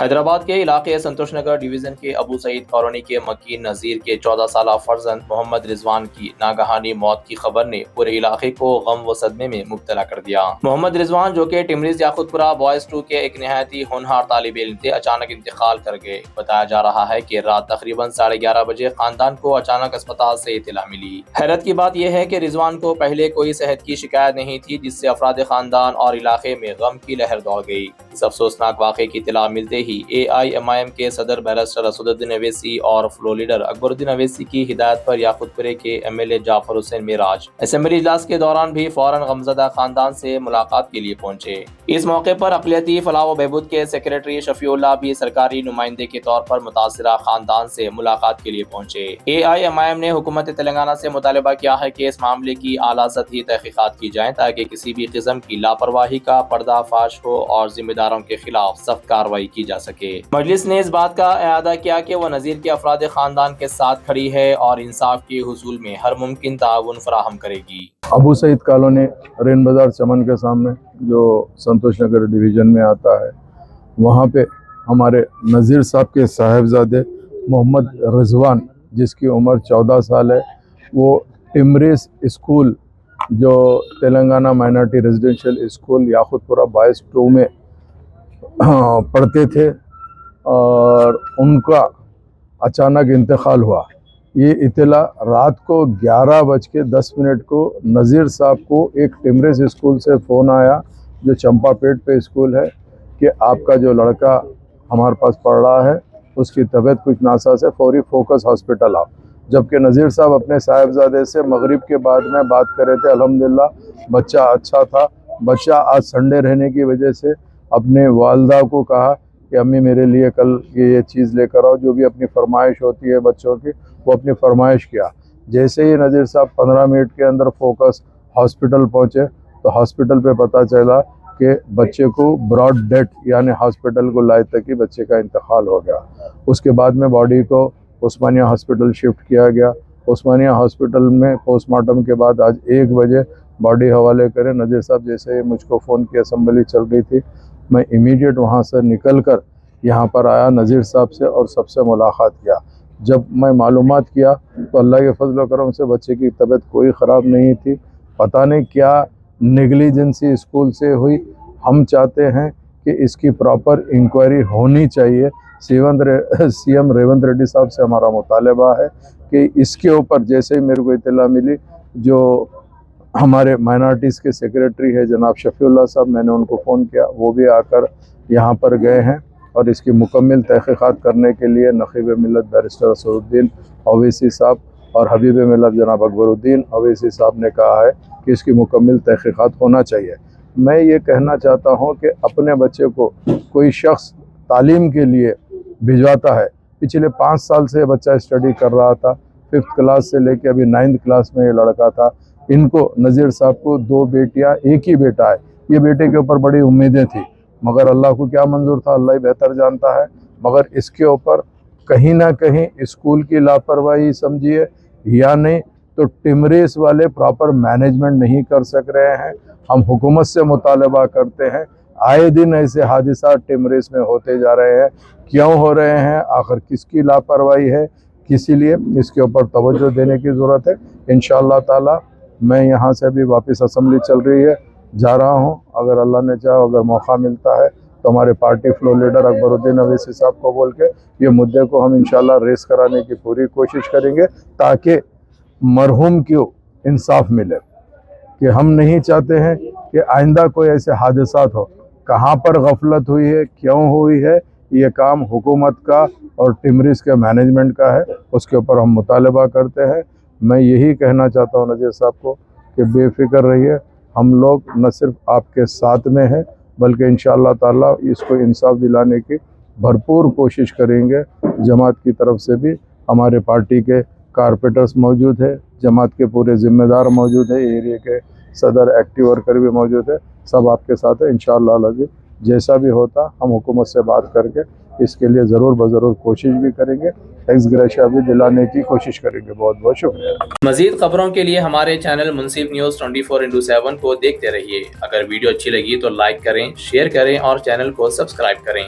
حیدرآباد کے علاقے سنتوش نگر ڈویژن کے ابو سعید کالونی کے مکین نذیر کے 14 سالہ فرزند محمد رضوان کی ناگہانی موت کی خبر نے پورے علاقے کو غم و صدمے میں مبتلا کر دیا۔ محمد رضوان جو کہ ٹمریز یاقوت پورہ بوائز 2 کے ایک نہایت ہی ہونہار طالب علم تھے، اچانک انتقال کر گئے۔ بتایا جا رہا ہے کہ رات تقریباً 11:30 بجے خاندان کو اچانک اسپتال سے اطلاع ملی۔ حیرت کی بات یہ ہے کہ رضوان کو پہلے کوئی صحت کی شکایت نہیں تھی، جس سے افراد خاندان اور علاقے میں غم کی لہر دوڑ گئی۔ اس افسوسناک واقعے کی اطلاع ملتے ہی AIMIM کے صدر بیرسٹر اسد الدین اویسی اور فلور لیڈر اکبر الدین اویسی کی ہدایت پر یاقوت پورے کے MLA جعفر حسین معراج اسمبلی اجلاس کے دوران بھی فوراً غمزدہ خاندان سے ملاقات کے لیے پہنچے۔ اس موقع پر اقلیتی فلاح و بہبود کے سیکریٹری شفیع اللہ بھی سرکاری نمائندے کے طور پر متاثرہ خاندان سے ملاقات کے لیے پہنچے۔ AIMIM نے حکومت تلنگانہ سے مطالبہ کیا ہے کہ اس معاملے کی اعلیٰ سطحی تحقیقات کی جائیں تاکہ کسی بھی قسم کی لاپرواہی کا پردہ فاش ہو اور ذمہ داروں کے خلاف سخت کارروائی کی جا سکے۔ مجلس نے اس بات کا اعادہ کیا کہ وہ نذیر کے افراد خاندان کے ساتھ کھڑی ہے اور انصاف کے حصول میں ہر ممکن تعاون فراہم کرے گی۔ ابو سعید کالونی رین بازار چمن کے سامنے جو سنتوش نگر ڈویژن میں آتا ہے، وہاں پہ ہمارے نذیر صاحب کے صاحبزادے محمد رضوان، جس کی عمر 14 سال ہے، وہ ٹمریز اسکول جو تلنگانہ مائنارٹی ریزیڈینشل اسکول یاقوت پورہ بوائز 2 میں پڑھتے تھے اور ان کا اچانک انتقال ہوا۔ یہ اطلاع رات کو 11:10 کو نذیر صاحب کو ایک ٹمریز اسکول سے فون آیا جو چمپا پیٹ پہ اسکول ہے کہ آپ کا جو لڑکا ہمارے پاس پڑھ رہا ہے اس کی طبیعت کچھ ناساز ہے، فوری فوکس ہاسپٹل آؤ۔ جبکہ نذیر صاحب اپنے صاحبزادے سے مغرب کے بعد میں بات کر رہے تھے، الحمدللہ بچہ اچھا تھا۔ بچہ آج سنڈے رہنے کی وجہ سے اپنے والدہ کو کہا کہ امی میرے لیے کل یہ چیز لے کر آؤ، جو بھی اپنی فرمائش ہوتی ہے بچوں کی، وہ اپنی فرمائش کیا۔ جیسے ہی نذیر صاحب 15 منٹ کے اندر فوکس ہاسپٹل پہنچے تو ہاسپٹل پہ پتہ چلا کہ بچے کو براڈ ڈیتھ، یعنی ہاسپٹل کو لائے تک ہی بچے کا انتقال ہو گیا۔ اس کے بعد میں باڈی کو عثمانیہ ہاسپٹل شفٹ کیا گیا۔ عثمانیہ ہاسپٹل میں پوسٹ مارٹم کے بعد آج 1 بجے باڈی حوالے کرے۔ نذیر صاحب جیسے ہی مجھ کو فون کی اسمبلی چل رہی تھی، میں امیڈیٹ وہاں سے نکل کر یہاں پر آیا نذیر صاحب سے اور سب سے ملاقات کیا۔ جب میں معلومات کیا تو اللہ کے فضل و کرم سے بچے کی طبیعت کوئی خراب نہیں تھی۔ پتہ نہیں کیا نیگلیجنسی اسکول سے ہوئی۔ ہم چاہتے ہیں کہ اس کی پراپر انکوائری ہونی چاہیے۔ CM ریونت ریڈی صاحب سے ہمارا مطالبہ ہے کہ اس کے اوپر جیسے ہی میرے کو اطلاع ملی، جو ہمارے مائنارٹیز کے سیکریٹری ہے جناب شفیع اللہ صاحب، میں نے ان کو فون کیا، وہ بھی آ کر یہاں پر گئے ہیں اور اس کی مکمل تحقیقات کرنے کے لیے نقیب ملت بیرسٹر اسد الدین اویسی صاحب اور حبیب ملت جناب اکبر الدین اویسی صاحب نے کہا ہے کہ اس کی مکمل تحقیقات ہونا چاہیے۔ میں یہ کہنا چاہتا ہوں کہ اپنے بچے کو کوئی شخص تعلیم کے لیے بھجواتا ہے۔ پچھلے 5 سال سے بچہ اسٹڈی کر رہا تھا، 5th کلاس سے لے کے ابھی 9th کلاس میں یہ لڑکا تھا۔ ان کو نذیر صاحب کو 2 بیٹیاں، ایک ہی بیٹا ہے۔ یہ بیٹے کے اوپر بڑی امیدیں تھیں، مگر اللہ کو کیا منظور تھا اللہ ہی بہتر جانتا ہے۔ مگر اس کے اوپر کہیں نہ کہیں اسکول کی لاپرواہی سمجھیے یا نہیں تو ٹمریز والے پراپر مینجمنٹ نہیں کر سک رہے ہیں۔ ہم حکومت سے مطالبہ کرتے ہیں، آئے دن ایسے حادثات ٹمریز میں ہوتے جا رہے ہیں، کیوں ہو رہے ہیں، آخر کس کی لاپرواہی ہے، کسی لیے اس کے اوپر توجہ دینے کی ضرورت ہے۔ انشاءاللہ تعالی میں یہاں سے بھی واپس اسمبلی چل رہی ہے، جا رہا ہوں۔ اگر اللہ نے چاہا، اگر موقع ملتا ہے تو ہمارے پارٹی فلور لیڈر اکبر الدین اویسی صاحب کو بول کے یہ مدعے کو ہم انشاءاللہ ریز کرانے کی پوری کوشش کریں گے تاکہ مرحوم کو انصاف ملے، کہ ہم نہیں چاہتے ہیں کہ آئندہ کوئی ایسے حادثات ہو۔ کہاں پر غفلت ہوئی ہے، کیوں ہوئی ہے، یہ کام حکومت کا اور ٹمریز کے مینجمنٹ کا ہے، اس کے اوپر ہم مطالبہ کرتے ہیں۔ میں یہی کہنا چاہتا ہوں نذیر صاحب کو کہ بے فکر رہیے، ہم لوگ نہ صرف آپ کے ساتھ میں ہیں بلکہ انشاءاللہ تعالی اس کو انصاف دلانے کی بھرپور کوشش کریں گے۔ جماعت کی طرف سے بھی ہمارے پارٹی کے کارپوریٹرز موجود ہے، جماعت کے پورے ذمہ دار موجود ہے، ایریا کے صدر ایکٹیو ورکر بھی موجود ہے، سب آپ کے ساتھ ہے انشاءاللہ العزیز۔ جیسا بھی ہوتا ہم حکومت سے بات کر کے اس کے لیے ضرور کوشش بھی کریں گے، ایکس گریشیا بھی دلانے کی کوشش کریں گے۔ بہت بہت شکریہ۔ مزید خبروں کے لیے ہمارے چینل منصف نیوز 24x7 کو دیکھتے رہیے۔ اگر ویڈیو اچھی لگی تو لائک کریں، شیئر کریں اور چینل کو سبسکرائب کریں۔